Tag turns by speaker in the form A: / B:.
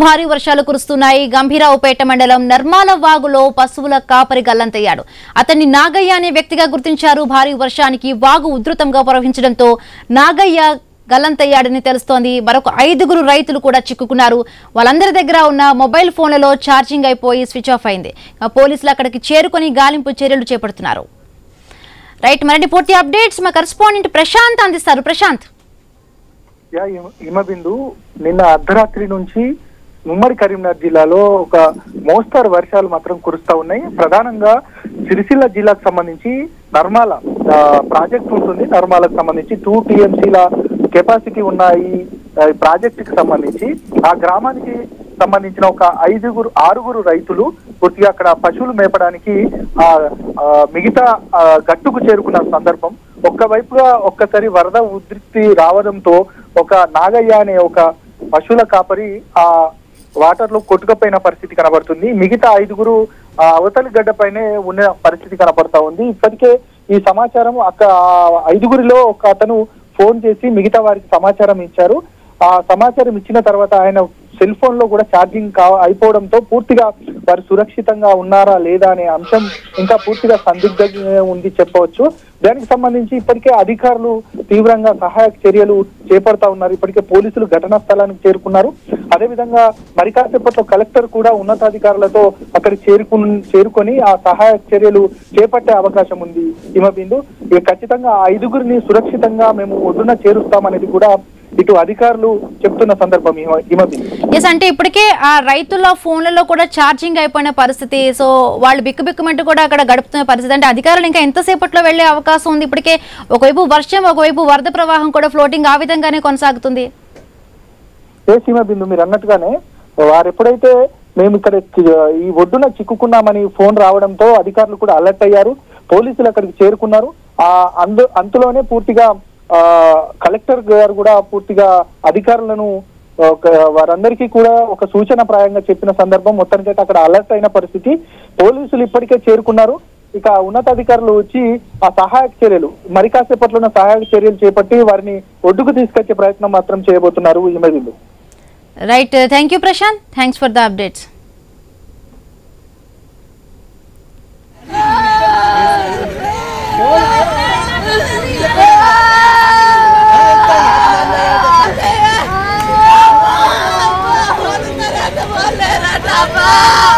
A: భారీ వర్షాలు కురుస్తున్నాయి. గంభీరావుపేట మండలం నర్మాల వాగులో పశువుల కాపరి గల్లంతయ్యాడు. అతన్ని నాగయ్య అనే వ్యక్తిగా గుర్తించారు. భారీ వర్షానికి వాగు ఉధృతంగా ప్రవహించడంతో నాగయ్య గల్లంతయ్యాడని తెలుస్తోంది. మరొక 5గురు రైతులు కూడా చిక్కుకున్నారు. వాళ్ళందరి దగ్గర ఉన్న మొబైల్ ఫోన్లలో ఛార్జింగ్ అయిపోయి స్విచ్ ఆఫ్ అయింది. పోలీసులు అక్కడికి చేరుకొని గాలింపు చర్యలు చేపడుతున్నారు. రైట్, మరిన్ని పూర్తి అప్డేట్స్ మా కరెస్పాండెంట్ ప్రశాంత్ అందిస్తారు. ప్రశాంత్.
B: హిమబిందు, నిన్న అర్ధరాత్రి నుంచి ఉమ్మడి కరీంనగర్ జిల్లాలో ఒక మోస్తరు వర్షాలు మాత్రం కురుస్తా ఉన్నాయి. ప్రధానంగా సిరిసిల్ల జిల్లాకు సంబంధించి నర్మాల ప్రాజెక్ట్ ఉంటుంది. నర్మాలకు సంబంధించి 2 TMCల కెపాసిటీ ఉన్న ఈ ప్రాజెక్టుకి సంబంధించి ఆ గ్రామానికి సంబంధించిన ఒక 6గురు రైతులు పూర్తిగా అక్కడ పశువులు మేపడానికి మిగతా గట్టుకు చేరుకున్న సందర్భం. ఒక్కవైపుగా ఒక్కసారి వరద ఉధృతి రావడంతో ఒక నాగయ్య అనే ఒక పశువుల కాపరి ఆ వాటర్ లో కొట్టుకుపోయిన పరిస్థితి కనబడుతుంది. మిగతా 5గురు అవతలి గడ్డపైనే ఉన్న పరిస్థితి కనబడతా ఉంది. ఇప్పటికే ఈ సమాచారం 5గురిలో ఒక అతను ఫోన్ చేసి మిగతా వారికి సమాచారం ఇచ్చారు. ఆ సమాచారం ఇచ్చిన తర్వాత ఆయన సెల్ ఫోన్ లో కూడా ఛార్జింగ్ అయిపోవడంతో పూర్తిగా వారు సురక్షితంగా ఉన్నారా లేదా అనే అంశం ఇంకా పూర్తిగా సందిగ్ధంగా ఉంది చెప్పవచ్చు. దానికి సంబంధించి ఇప్పటికే అధికారులు తీవ్రంగా సహాయక చర్యలు చేపడతా ఉన్నారు. ఇప్పటికే పోలీసులు ఘటనా స్థలానికి చేరుకున్నారు. అదేవిధంగా మరి కాసేపట్లో కలెక్టర్ కూడా ఉన్నతాధికారులతో అక్కడికి చేరుకొని ఆ సహాయక చర్యలు చేపట్టే అవకాశం ఉంది. హిమబిందు, ఇక ఖచ్చితంగా 5గురిని సురక్షితంగా మేము ఒడ్డున చేరుస్తామనేది కూడా ఇటు అధికారులు చెప్తున్న సందర్భం.
A: అంటే ఇప్పటికే ఆ రైతుల ఫోన్లలో కూడా ఛార్జింగ్ అయిపోయిన పరిస్థితి. సో వాళ్ళు బిక్కుబిక్కుమంటూ కూడా అక్కడ గడుపుతున్న పరిస్థితి. అంటే అధికారులు ఇంకా ఎంతసేపట్లో వెళ్లే అవకాశం ఉంది? ఇప్పటికే ఒకవైపు వర్షం, ఒకవైపు వరద ప్రవాహం కూడా ఫ్లోటింగ్ ఆ విధంగానే కొనసాగుతుంది.
B: బిందు, మీరు అన్నట్టుగానే వారు ఎప్పుడైతే మేము ఇక్కడ ఈ ఒడ్డున చిక్కుకున్నామని ఫోన్ రావడంతో అధికారులు కూడా అలర్ట్ అయ్యారు. పోలీసులు అక్కడికి చేరుకున్నారు. అంతలోనే పూర్తిగా కలెక్టర్ గారు కూడా పూర్తిగా అధికారులను వారందరికీ కూడా ఒక సూచన ప్రాయంగా చెప్పిన సందర్భం. మొత్తానికైతే అక్కడ అలర్ట్ అయిన పరిస్థితి. పోలీసులు ఇప్పటికే చేరుకున్నారు. ఇక ఉన్నతాధికారులు వచ్చి ఆ సహాయక చర్యలు మరి కాసేపట్లోనే సహాయక చర్యలు చేపట్టి వారిని ఒడ్డుకు తీసుకొచ్చే ప్రయత్నం మాత్రం చేయబోతున్నారు. Himabindu.
A: Right, thank you Prashant. Thanks for the updates.
C: Baba!